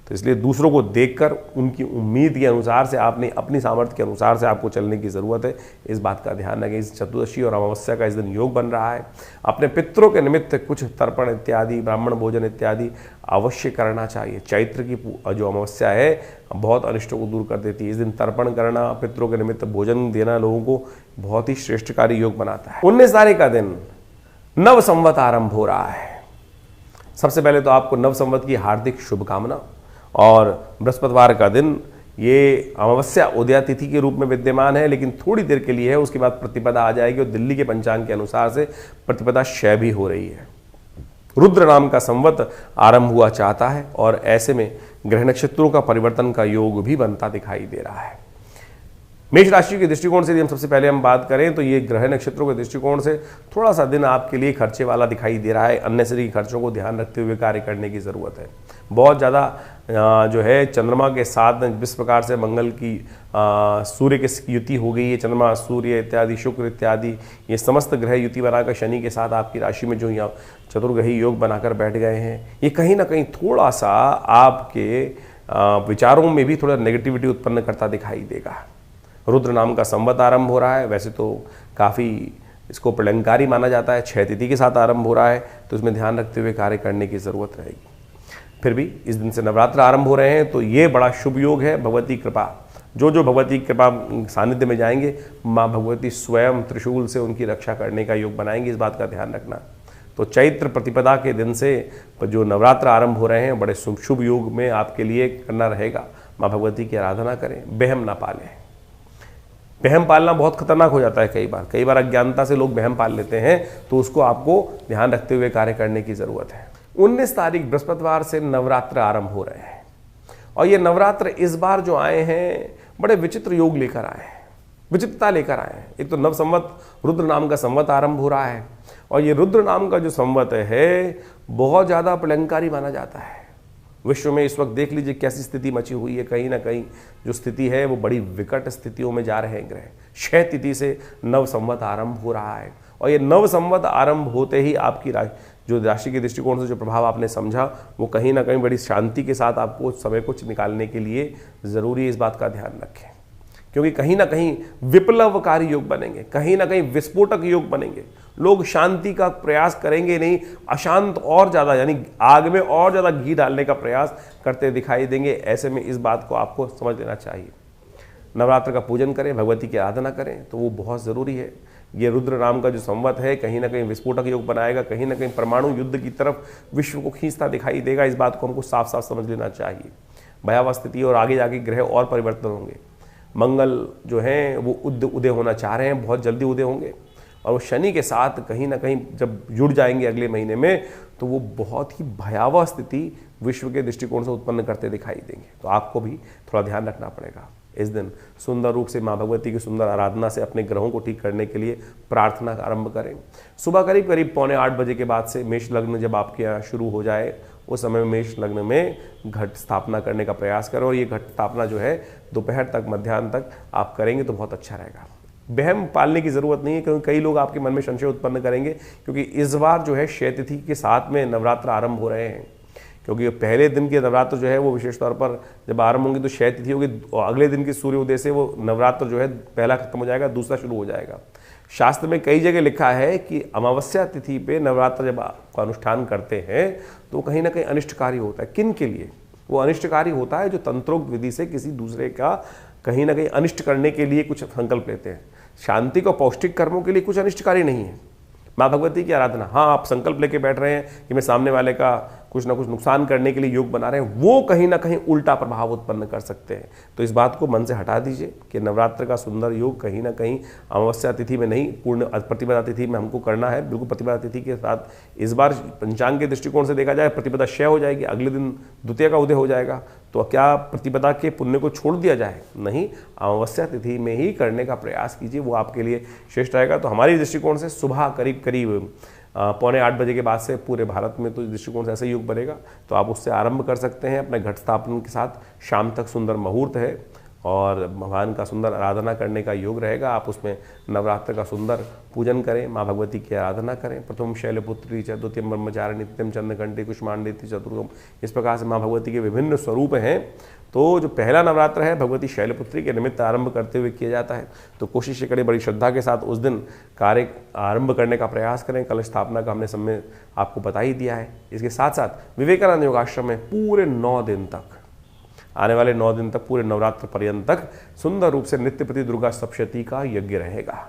तो इसलिए दूसरों को देखकर उनकी उम्मीद के अनुसार से आपने अपनी सामर्थ्य के अनुसार से आपको चलने की ज़रूरत है, इस बात का ध्यान रखें। इस चतुर्दशी और अमावस्या का इस दिन योग बन रहा है। अपने पितरों के निमित्त कुछ तर्पण इत्यादि, ब्राह्मण भोजन इत्यादि अवश्य करना चाहिए। चैत्र की जो अमावस्या है बहुत अनिष्टों को दूर कर देती है। इस दिन तर्पण करना, पितरों के निमित्त भोजन देना लोगों को बहुत ही श्रेष्ठकारी योग बनाता है। 19 तारीख का दिन नव संवत आरंभ हो रहा है। सबसे पहले तो आपको नव संवत की हार्दिक शुभकामना। और बृहस्पतिवार का दिन ये अमावस्या उदया तिथि के रूप में विद्यमान है, लेकिन थोड़ी देर के लिए है, उसके बाद प्रतिपदा आ जाएगी और दिल्ली के पंचांग के अनुसार से प्रतिपदा क्षय भी हो रही है। रुद्र नाम का संवत आरंभ हुआ चाहता है और ऐसे में ग्रह नक्षत्रों का परिवर्तन का योग भी बनता दिखाई दे रहा है। मेष राशि के दृष्टिकोण से यदि हम सबसे पहले हम बात करें तो ये ग्रह नक्षत्रों के दृष्टिकोण से थोड़ा सा दिन आपके लिए खर्चे वाला दिखाई दे रहा है। अननेसेसरी खर्चों को ध्यान रखते हुए कार्य करने की ज़रूरत है। बहुत ज़्यादा जो है चंद्रमा के साथ जिस प्रकार से मंगल की सूर्य की युति हो गई है, चंद्रमा सूर्य इत्यादि शुक्र इत्यादि ये समस्त ग्रह युति बनाकर शनि के साथ आपकी राशि में जो यहाँ चतुर्ग्रही योग बनाकर बैठ गए हैं, ये कहीं ना कहीं थोड़ा सा आपके विचारों में भी थोड़ा नेगेटिविटी उत्पन्न करता दिखाई देगा। रुद्र नाम का संवत आरंभ हो रहा है, वैसे तो काफ़ी इसको प्रलंकारी माना जाता है, 6 तिथि के साथ आरंभ हो रहा है, तो इसमें ध्यान रखते हुए कार्य करने की ज़रूरत रहेगी। फिर भी इस दिन से नवरात्र आरंभ हो रहे हैं तो ये बड़ा शुभ योग है। भगवती कृपा, जो भगवती कृपा सानिध्य में जाएंगे, माँ भगवती स्वयं त्रिशूल से उनकी रक्षा करने का योग बनाएंगे, इस बात का ध्यान रखना। तो चैत्र प्रतिपदा के दिन से जो नवरात्र आरंभ हो रहे हैं बड़े शुभ योग में आपके लिए करना रहेगा। माँ भगवती की आराधना करें, बहम ना पालें। बहम पालना बहुत खतरनाक हो जाता है। कई बार अज्ञानता से लोग बहम पाल लेते हैं, तो उसको आपको ध्यान रखते हुए कार्य करने की ज़रूरत है। 19 तारीख बृहस्पतिवार से नवरात्र आरंभ हो रहे हैं और ये नवरात्र इस बार जो आए हैं बड़े विचित्र योग लेकर आए हैं, विचित्रता लेकर आए हैं। एक तो नव संवत रुद्र नाम का संवत आरंभ हो रहा है और ये रुद्र नाम का जो संवत है बहुत ज़्यादा प्रलंकारी माना जाता है। विश्व में इस वक्त देख लीजिए कैसी स्थिति मची हुई है। कहीं ना कहीं जो स्थिति है वो बड़ी विकट स्थितियों में जा रहे हैं ग्रह। 6 तिथि से नव संवत आरंभ हो रहा है और ये नव संवत आरंभ होते ही आपकी जो राशि के दृष्टिकोण से जो प्रभाव आपने समझा वो कहीं ना कहीं बड़ी शांति के साथ आपको उस समय कुछ निकालने के लिए ज़रूरी है। इस बात का ध्यान रखें, क्योंकि कहीं ना कहीं विप्लवकारी योग बनेंगे, कहीं ना कहीं विस्फोटक योग बनेंगे। लोग शांति का प्रयास करेंगे नहीं, अशांत और ज़्यादा यानी आग में और ज़्यादा घी डालने का प्रयास करते दिखाई देंगे। ऐसे में इस बात को आपको समझ लेना चाहिए। नवरात्र का पूजन करें, भगवती की आराधना करें, तो वो बहुत ज़रूरी है। ये रुद्र नाम का जो संवत है कहीं ना कहीं विस्फोटक योग बनाएगा, कहीं ना कहीं परमाणु युद्ध की तरफ विश्व को खींचता दिखाई देगा। इस बात को हमको साफ साफ समझ लेना चाहिए। भयावह स्थिति और आगे जाके ग्रह और परिवर्तन होंगे। मंगल जो हैं वो उदय होना चाह रहे हैं, बहुत जल्दी उदय होंगे, और वो शनि के साथ कहीं ना कहीं जब जुड़ जाएंगे अगले महीने में, तो वो बहुत ही भयावह स्थिति विश्व के दृष्टिकोण से उत्पन्न करते दिखाई देंगे। तो आपको भी थोड़ा ध्यान रखना पड़ेगा। इस दिन सुंदर रूप से माँ भगवती की सुंदर आराधना से अपने ग्रहों को ठीक करने के लिए प्रार्थना आरंभ करें। सुबह करीब करीब 7:45 बजे के बाद से मेष लग्न जब आपके यहाँ शुरू हो जाए, उस समय मेष लग्न में घट स्थापना करने का प्रयास करें, और ये घट स्थापना जो है दोपहर तक, मध्याह्न तक आप करेंगे तो बहुत अच्छा रहेगा। वहम पालने की ज़रूरत नहीं है, क्योंकि कई लोग आपके मन में संशय उत्पन्न करेंगे, क्योंकि इस बार जो है क्षय तिथि के साथ में नवरात्र आरंभ हो रहे हैं। क्योंकि पहले दिन के नवरात्र जो है वो विशेष तौर पर जब आरंभ होंगे तो क्षय तिथि होगी, और अगले दिन के सूर्योदय से वो नवरात्र जो है पहला खत्म हो जाएगा, दूसरा शुरू हो जाएगा। शास्त्र में कई जगह लिखा है कि अमावस्या तिथि पे नवरात्र जब आप अनुष्ठान करते हैं तो कहीं ना कहीं अनिष्टकारी होता है। किन के लिए वो अनिष्टकारी होता है? जो तंत्रोक्त विधि से किसी दूसरे का कहीं ना कहीं अनिष्ट करने के लिए कुछ संकल्प लेते हैं। शांति को पौष्टिक कर्मों के लिए कुछ अनिष्टकारी नहीं है। माँ भगवती की आराधना, हाँ आप संकल्प लेके बैठ रहे हैं कि मैं सामने वाले का कुछ ना कुछ नुकसान करने के लिए योग बना रहे हैं, वो कहीं ना कहीं उल्टा प्रभाव उत्पन्न कर सकते हैं। तो इस बात को मन से हटा दीजिए कि नवरात्र का सुंदर योग कहीं ना कहीं अमावस्या तिथि में नहीं, पूर्ण प्रतिपदा तिथि में हमको करना है। बिल्कुल प्रतिपदा तिथि के साथ इस बार पंचांग के दृष्टिकोण से देखा जाए प्रतिपदा क्षय हो जाएगी, अगले दिन द्वितीय का उदय हो जाएगा। तो क्या प्रतिपदा के पुण्य को छोड़ दिया जाए? नहीं, अमावस्या तिथि में ही करने का प्रयास कीजिए, वो आपके लिए श्रेष्ठ रहेगा। तो हमारी दृष्टिकोण से सुबह करीब 7:45 बजे के बाद से पूरे भारत में तो दृष्टिकोण से ऐसा योग बनेगा, तो आप उससे आरंभ कर सकते हैं अपने घट स्थापन के साथ। शाम तक सुंदर मुहूर्त है और भगवान का सुंदर आराधना करने का योग रहेगा। आप उसमें नवरात्र का सुंदर पूजन करें, माँ भगवती की आराधना करें। प्रथम शैलपुत्री च, द्वितीयम ब्रह्मचारिणी, तृतीयम चंद्रघंटी कुष्मांडेति, चतुर्थम, इस प्रकार से माँ भगवती के विभिन्न स्वरूप हैं। तो जो पहला नवरात्र है भगवती शैलपुत्री के निमित्त आरंभ करते हुए किया जाता है। तो कोशिश करें बड़ी श्रद्धा के साथ उस दिन कार्य आरंभ करने का प्रयास करें। कलश स्थापना का हमने समय आपको बता ही दिया है। इसके साथ साथ विवेकानंद योगाश्रम में पूरे 9 दिन तक, आने वाले 9 दिन तक, पूरे नवरात्र पर्यंत तक सुंदर रूप से नित्य प्रति दुर्गा सप्तशती का यज्ञ रहेगा।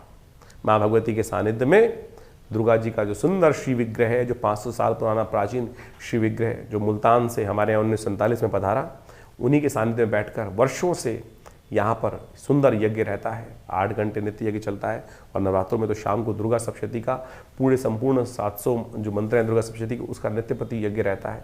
माँ भगवती के सानिध्य में दुर्गा जी का जो सुंदर श्री विग्रह है, जो 500 साल पुराना प्राचीन श्री विग्रह जो मुल्तान से हमारे यहाँ 1947 में पधारा, उन्हीं के सानिध्य में बैठकर वर्षों से यहाँ पर सुंदर यज्ञ रहता है। 8 घंटे नित्य यज्ञ चलता है। और नवरात्रों में तो शाम को दुर्गा सप्तशती का पूरे संपूर्ण 700 जो मंत्र हैं दुर्गा सप्तशती के, उसका नित्य प्रति यज्ञ रहता है।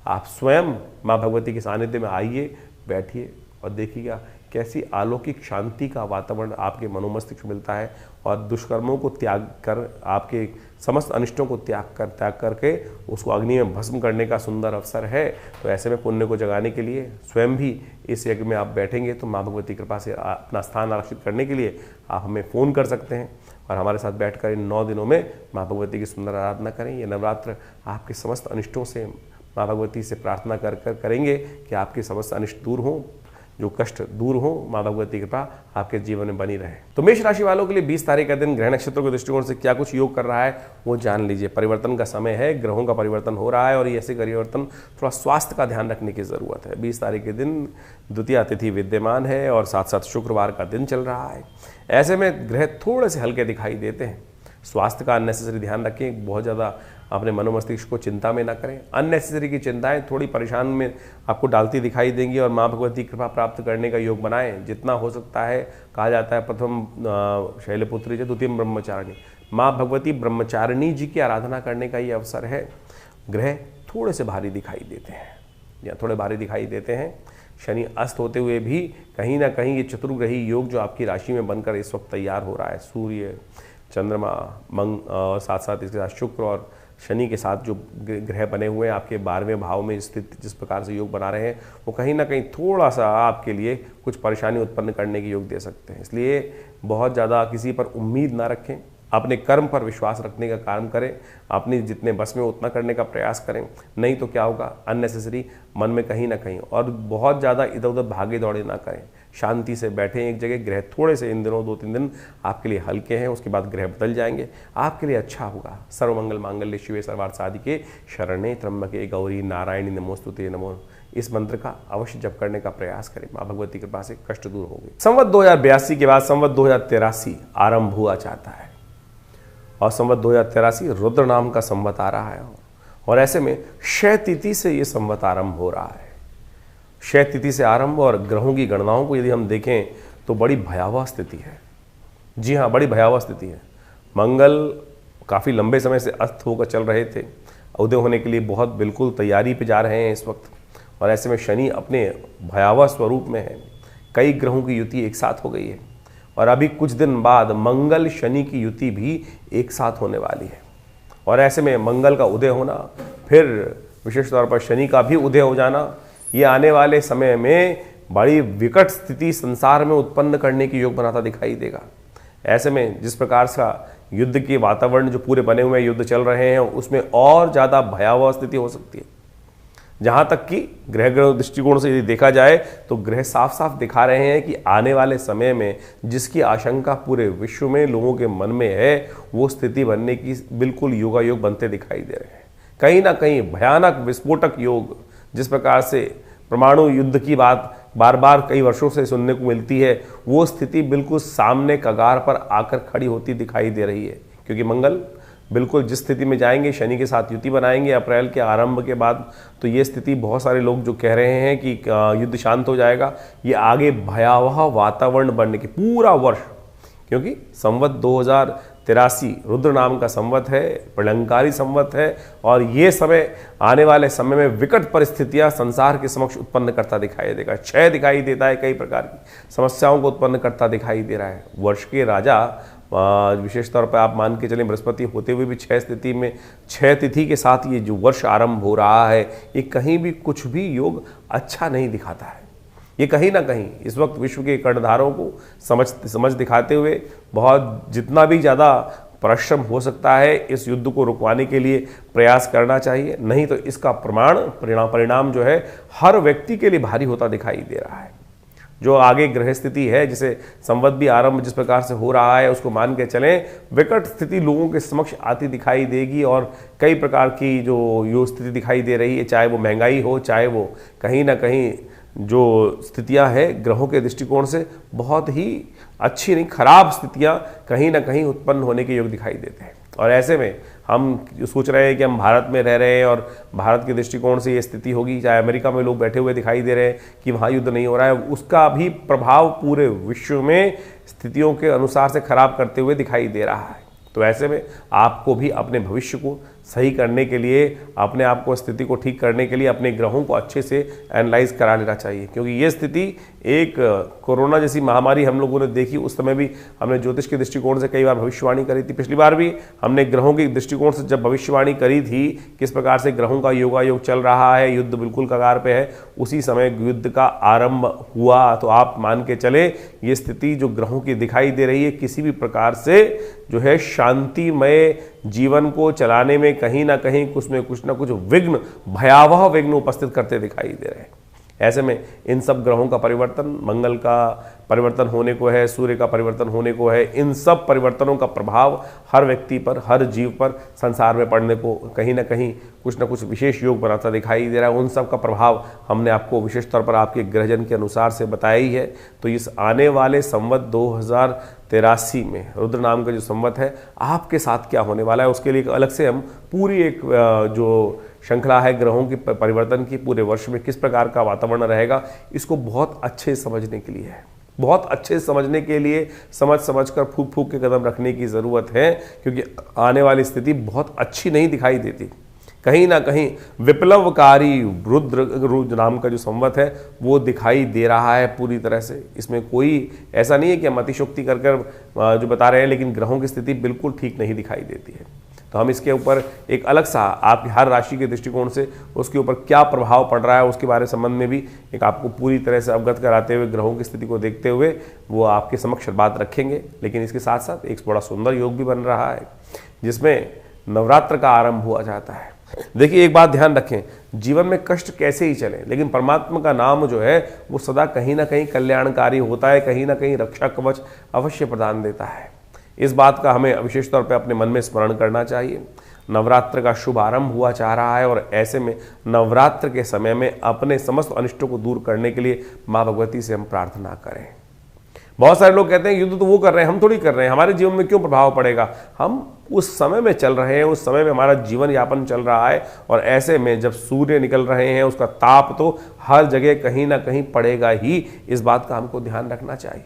आप स्वयं माँ भगवती के सानिध्य में आइए, बैठिए और देखिएगा कैसी अलौकिक शांति का वातावरण आपके मनोमस्तिष्क को मिलता है। और दुष्कर्मों को त्याग कर, आपके समस्त अनिष्टों को त्याग करके उसको अग्नि में भस्म करने का सुंदर अवसर है। तो ऐसे में पुण्य को जगाने के लिए स्वयं भी इस यज्ञ में आप बैठेंगे तो माँ भगवती कृपा से अपना स्थान आरक्षित करने के लिए आप हमें फ़ोन कर सकते हैं और हमारे साथ बैठकर इन 9 दिनों में माँ भगवती की सुंदर आराधना करें। ये नवरात्र आपके समस्त अनिष्टों से माँ भगवती से प्रार्थना कर करेंगे कि आपके समस्त अनिष्ट दूर हों, जो कष्ट दूर हो, माँ भगवती कृपा आपके जीवन में बनी रहे। तो मेष राशि वालों के लिए 20 तारीख का दिन ग्रह नक्षत्रों के दृष्टिकोण से क्या कुछ योग कर रहा है वो जान लीजिए। परिवर्तन का समय है, ग्रहों का परिवर्तन हो रहा है और ये ऐसे परिवर्तन थोड़ा स्वास्थ्य का ध्यान रखने की ज़रूरत है। 20 तारीख के दिन द्वितीय तिथि विद्यमान है और साथ साथ शुक्रवार का दिन चल रहा है। ऐसे में ग्रह थोड़े से हल्के दिखाई देते हैं। स्वास्थ्य का अननेसेसरी ध्यान रखें, बहुत ज़्यादा अपने मनोमस्तिष्क को चिंता में ना करें। अननेसेसरी की चिंताएं थोड़ी परेशान में आपको डालती दिखाई देंगी और माँ भगवती कृपा प्राप्त करने का योग बनाएं जितना हो सकता है। कहा जाता है प्रथम शैलपुत्री द्वितीय ब्रह्मचारिणी, माँ भगवती ब्रह्मचारिणी जी की आराधना करने का ये अवसर है। ग्रह थोड़े से भारी दिखाई देते हैं या थोड़े भारी दिखाई देते हैं। शनि अस्त होते हुए भी कहीं ना कहीं ये चतुर्ग्रही योग जो आपकी राशि में बनकर इस वक्त तैयार हो रहा है, सूर्य, चंद्रमा, मंग, साथ साथ इसके साथ शुक्र और शनि के साथ जो ग्रह बने हुए हैं आपके 12वें भाव में स्थित जिस प्रकार से योग बना रहे हैं, वो कहीं ना कहीं थोड़ा सा आपके लिए कुछ परेशानी उत्पन्न करने के योग दे सकते हैं। इसलिए बहुत ज़्यादा किसी पर उम्मीद ना रखें, अपने कर्म पर विश्वास रखने का काम करें, अपनी जितने बस में उतना करने का प्रयास करें। नहीं तो क्या होगा, अननेसेसरी मन में कहीं ना कहीं और बहुत ज़्यादा इधर उधर भागे दौड़े ना करें। शांति से बैठें एक जगह। ग्रह थोड़े से इन दिनों 2-3 दिन आपके लिए हल्के हैं, उसके बाद ग्रह बदल जाएंगे, आपके लिए अच्छा होगा। सर्वमंगल मांगल्ये शिवे सर्वार्थ साधिके शरण्ये त्र्यंबके गौरी नारायणी नमोस्तुते। नमो इस मंत्र का अवश्य जप करने का प्रयास करें। माँ भगवती की कृपा से कष्ट दूर होंगे। संवत 2082 के बाद संवत 2083 आरंभ हुआ चाहता है और संवत 2083 रुद्र नाम का संवत आ रहा है और ऐसे में क्षय तिथि से ये संवत आरंभ हो रहा है। क्षय तिथि से आरंभ और ग्रहों की गणनाओं को यदि हम देखें तो बड़ी भयावह स्थिति है। जी हाँ, बड़ी भयावह स्थिति है। मंगल काफ़ी लंबे समय से अस्त होकर चल रहे थे, उदय होने के लिए बहुत बिल्कुल तैयारी पे जा रहे हैं इस वक्त, और ऐसे में शनि अपने भयावह स्वरूप में है। कई ग्रहों की युति एक साथ हो गई है और अभी कुछ दिन बाद मंगल शनि की युति भी एक साथ होने वाली है। और ऐसे में मंगल का उदय होना, फिर विशेष तौर पर शनि का भी उदय हो जाना, ये आने वाले समय में बड़ी विकट स्थिति संसार में उत्पन्न करने की योग बनाता दिखाई देगा। ऐसे में जिस प्रकार से युद्ध के वातावरण जो पूरे बने हुए युद्ध चल रहे हैं उसमें और ज़्यादा भयावह स्थिति हो सकती है। जहाँ तक कि ग्रह दृष्टिकोण से यदि देखा जाए तो ग्रह साफ साफ दिखा रहे हैं कि आने वाले समय में जिसकी आशंका पूरे विश्व में लोगों के मन में है वो स्थिति बनने की बिल्कुल योगायोग बनते दिखाई दे रहे हैं। कहीं ना कहीं भयानक विस्फोटक योग, जिस प्रकार से परमाणु युद्ध की बात बार बार कई वर्षों से सुनने को मिलती है, वो स्थिति बिल्कुल सामने कगार पर आकर खड़ी होती दिखाई दे रही है। क्योंकि मंगल बिल्कुल जिस स्थिति में जाएंगे, शनि के साथ युति बनाएंगे अप्रैल के आरंभ के बाद, तो ये स्थिति बहुत सारे लोग जो कह रहे हैं कि युद्ध शांत हो जाएगा, ये आगे भयावह वातावरण बनने की पूरा वर्ष, क्योंकि संवत 2083 रुद्र नाम का संवत है, प्रलंकारी संवत है और ये समय आने वाले समय में विकट परिस्थितियां संसार के समक्ष उत्पन्न करता दिखाई देगा। क्षय दिखाई देता है, कई प्रकार की समस्याओं को उत्पन्न करता दिखाई दे रहा है। वर्ष के राजा विशेष तौर पर आप मान के चलें बृहस्पति होते हुए भी क्षय तिथि के साथ ये जो वर्ष आरंभ हो रहा है, ये कहीं भी कुछ भी योग अच्छा नहीं दिखाता है। ये कहीं ना कहीं इस वक्त विश्व के कर्णधारों को समझ दिखाते हुए बहुत जितना भी ज़्यादा परिश्रम हो सकता है इस युद्ध को रुकवाने के लिए प्रयास करना चाहिए, नहीं तो इसका परिणाम जो है हर व्यक्ति के लिए भारी होता दिखाई दे रहा है। जो आगे ग्रह स्थिति है, जिसे संवत भी आरंभ जिस प्रकार से हो रहा है उसको मान के चलें, विकट स्थिति लोगों के समक्ष आती दिखाई देगी और कई प्रकार की जो स्थिति दिखाई दे रही है, चाहे वो महंगाई हो, चाहे वो कहीं ना कहीं जो स्थितियां हैं ग्रहों के दृष्टिकोण से बहुत ही अच्छी नहीं, खराब स्थितियां कहीं ना कहीं उत्पन्न होने के योग दिखाई देते हैं। और ऐसे में हम सोच रहे हैं कि हम भारत में रह रहे हैं और भारत के दृष्टिकोण से ये स्थिति होगी, चाहे अमेरिका में लोग बैठे हुए दिखाई दे रहे हैं कि वहाँ युद्ध नहीं हो रहा है, उसका भी प्रभाव पूरे विश्व में स्थितियों के अनुसार से खराब करते हुए दिखाई दे रहा है। तो ऐसे में आपको भी अपने भविष्य को सही करने के लिए, अपने आप को स्थिति को ठीक करने के लिए अपने ग्रहों को अच्छे से एनालाइज करा लेना चाहिए। क्योंकि ये स्थिति एक कोरोना जैसी महामारी हम लोगों ने देखी, उस समय भी हमने ज्योतिष के दृष्टिकोण से कई बार भविष्यवाणी करी थी। पिछली बार भी हमने ग्रहों के दृष्टिकोण से जब भविष्यवाणी करी थी, किस प्रकार से ग्रहों का योगायोग चल रहा है, युद्ध बिल्कुल कगार पे है, उसी समय युद्ध का आरंभ हुआ। तो आप मान के चले ये स्थिति जो ग्रहों की दिखाई दे रही है, किसी भी प्रकार से जो है शांतिमय जीवन को चलाने में कहीं ना कहीं कुछ ना कुछ विघ्न, भयावह विघ्न उपस्थित करते दिखाई दे रहे हैं। ऐसे में इन सब ग्रहों का परिवर्तन, मंगल का परिवर्तन होने को है, सूर्य का परिवर्तन होने को है, इन सब परिवर्तनों का प्रभाव हर व्यक्ति पर, हर जीव पर संसार में पड़ने को कहीं ना कहीं कुछ ना कुछ विशेष योग बनाता दिखाई दे रहा है। उन सब का प्रभाव हमने आपको विशेष तौर पर आपके ग्रहजन के अनुसार से बताया ही है। तो इस आने वाले संवत 2083 में रुद्र नाम का जो संवत है, आपके साथ क्या होने वाला है उसके लिए अलग से हम पूरी एक जो श्रृंखला है ग्रहों की परिवर्तन की, पूरे वर्ष में किस प्रकार का वातावरण रहेगा, इसको बहुत अच्छे समझने के लिए है। बहुत अच्छे समझने के लिए समझ कर फूक फूक के कदम रखने की ज़रूरत है, क्योंकि आने वाली स्थिति बहुत अच्छी नहीं दिखाई देती। कहीं ना कहीं विप्लवकारी रुद्र नाम का जो संवत है वो दिखाई दे रहा है पूरी तरह से। इसमें कोई ऐसा नहीं है कि हम अतिशोक्ति कर जो बता रहे हैं, लेकिन ग्रहों की स्थिति बिल्कुल ठीक नहीं दिखाई देती है। तो हम इसके ऊपर एक अलग सा आपकी हर राशि के दृष्टिकोण से उसके ऊपर क्या प्रभाव पड़ रहा है उसके बारे संबंध में भी एक आपको पूरी तरह से अवगत कराते हुए, ग्रहों की स्थिति को देखते हुए वो आपके समक्ष बात रखेंगे। लेकिन इसके साथ साथ एक बड़ा सुंदर योग भी बन रहा है जिसमें नवरात्र का आरंभ हुआ जाता है। देखिए, एक बात ध्यान रखें, जीवन में कष्ट कैसे ही चले, लेकिन परमात्मा का नाम जो है वो सदा कहीं ना कहीं कल्याणकारी होता है, कहीं ना कहीं रक्षा कवच अवश्य प्रदान देता है। इस बात का हमें विशेष तौर पे अपने मन में स्मरण करना चाहिए। नवरात्र का शुभ आरंभ हुआ चाह रहा है और ऐसे में नवरात्र के समय में अपने समस्त अनिष्टों को दूर करने के लिए माँ भगवती से हम प्रार्थना करें। बहुत सारे लोग कहते हैं युद्ध तो वो कर रहे हैं, हम थोड़ी कर रहे हैं, हमारे जीवन में क्यों प्रभाव पड़ेगा। हम उस समय में चल रहे हैं, उस समय में हमारा जीवन यापन चल रहा है और ऐसे में जब सूर्य निकल रहे हैं उसका ताप तो हर जगह कहीं ना कहीं पड़ेगा ही, इस बात का हमको ध्यान रखना चाहिए।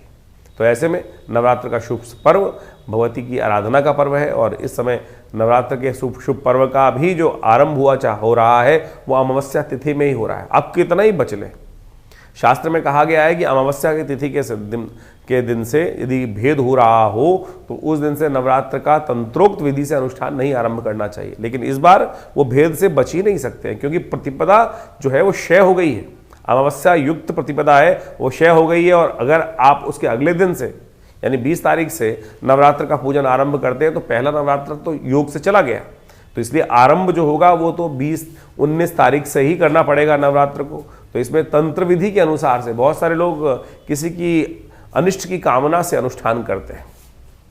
तो ऐसे में नवरात्र का शुभ पर्व भगवती की आराधना का पर्व है और इस समय नवरात्र के शुभ पर्व का भी जो आरंभ हो रहा है वो अमावस्या तिथि में ही हो रहा है। अब कितना ही बच लें, शास्त्र में कहा गया है कि अमावस्या की तिथि के दिन से यदि भेद हो रहा हो तो उस दिन से नवरात्र का तंत्रोक्त विधि से अनुष्ठान नहीं आरंभ करना चाहिए। लेकिन इस बार वो भेद से बच ही नहीं सकते हैं क्योंकि प्रतिपदा जो है वो क्षय हो गई है, अमावस्या युक्त प्रतिपदा है वो क्षय हो गई है। और अगर आप उसके अगले दिन से यानी 20 तारीख से नवरात्र का पूजन आरंभ करते हैं तो पहला नवरात्र तो योग से चला गया, तो इसलिए आरंभ जो होगा वो तो 20-19 तारीख से ही करना पड़ेगा नवरात्र को। तो इसमें तंत्र विधि के अनुसार से बहुत सारे लोग किसी की अनिष्ट की कामना से अनुष्ठान करते हैं।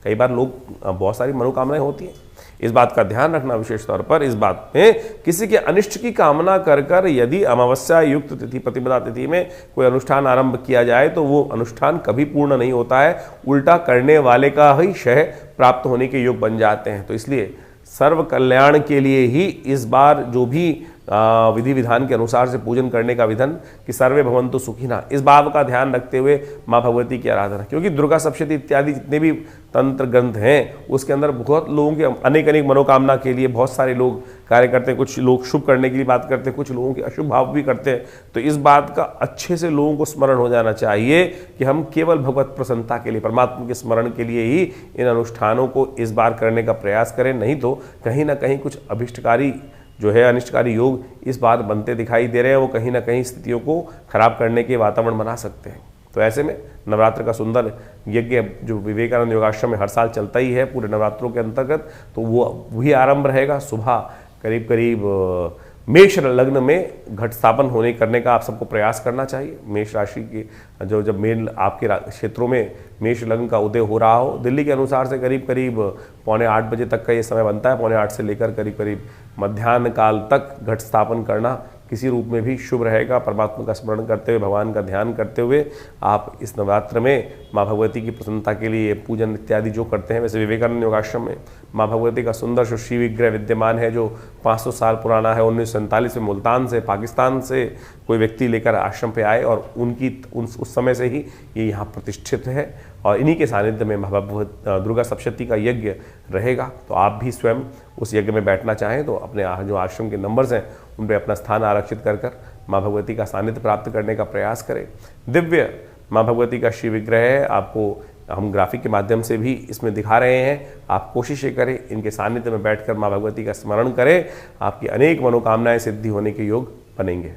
कई बार लोग बहुत सारी मनोकामनाएं होती हैं, इस बात का ध्यान रखना विशेष तौर पर। इस बात में किसी के अनिष्ट की कामना कर कर यदि अमावस्या युक्त तिथि प्रतिपदा तिथि में कोई अनुष्ठान आरंभ किया जाए तो वो अनुष्ठान कभी पूर्ण नहीं होता है, उल्टा करने वाले का ही क्षय प्राप्त होने के योग बन जाते हैं। तो इसलिए सर्व कल्याण के लिए ही इस बार जो भी विधि विधान के अनुसार से पूजन करने का विधान कि सर्वे भवन्तु सुखिनः, इस बात का ध्यान रखते हुए माँ भगवती की आराधना, क्योंकि दुर्गा सप्तशती इत्यादि जितने भी तंत्र ग्रंथ हैं उसके अंदर बहुत लोगों के अनेक अनेक मनोकामना के लिए बहुत सारे लोग कार्य करते हैं। कुछ लोग शुभ करने के लिए बात करते हैं, कुछ लोगों के अशुभ भाव भी करते हैं। तो इस बात का अच्छे से लोगों को स्मरण हो जाना चाहिए कि हम केवल भगवत प्रसन्नता के लिए, परमात्मा के स्मरण के लिए ही इन अनुष्ठानों को इस बार करने का प्रयास करें, नहीं तो कहीं ना कहीं कुछ अभिष्टकारी जो है अनिष्टकारी योग इस बार बनते दिखाई दे रहे हैं, वो कहीं ना कहीं स्थितियों को खराब करने के वातावरण बना सकते हैं। तो ऐसे में नवरात्र का सुंदर यज्ञ जो विवेकानंद योगाश्रम में हर साल चलता ही है पूरे नवरात्रों के अंतर्गत, तो वो वही आरंभ रहेगा। सुबह करीब करीब मेष लग्न में घट स्थापन करने का आप सबको प्रयास करना चाहिए। मेष राशि के जब मेल आपके क्षेत्रों में मेष लग्न का उदय हो रहा हो, दिल्ली के अनुसार से करीब करीब 7:45 बजे तक का ये समय बनता है। 7:45 से लेकर करीब करीब मध्याह्न काल तक घट स्थापन करना किसी रूप में भी शुभ रहेगा। परमात्मा का स्मरण करते हुए, भगवान का ध्यान करते हुए आप इस नवरात्र में माँ भगवती की प्रसन्नता के लिए पूजन इत्यादि जो करते हैं। वैसे विवेकानंद योगाश्रम में माँ भगवती का सुंदर सुश्री विग्रह विद्यमान है जो 500 साल पुराना है। 1947 में मुल्तान से, पाकिस्तान से कोई व्यक्ति लेकर आश्रम पे आए और उस समय से ही ये यहाँ प्रतिष्ठित है और इन्हीं के सानिध्य में दुर्गा सप्तशती का यज्ञ रहेगा। तो आप भी स्वयं उस यज्ञ में बैठना चाहें तो अपने जो आश्रम के नंबर्स हैं उन पर अपना स्थान आरक्षित कर माँ भगवती का सानिध्य प्राप्त करने का प्रयास करें। दिव्य माँ भगवती का श्री विग्रह है, आपको हम ग्राफिक के माध्यम से भी इसमें दिखा रहे हैं। आप कोशिश करें इनके सानिध्य में बैठकर माँ भगवती का स्मरण करें, आपकी अनेक मनोकामनाएं सिद्धि होने के योग बनेंगे।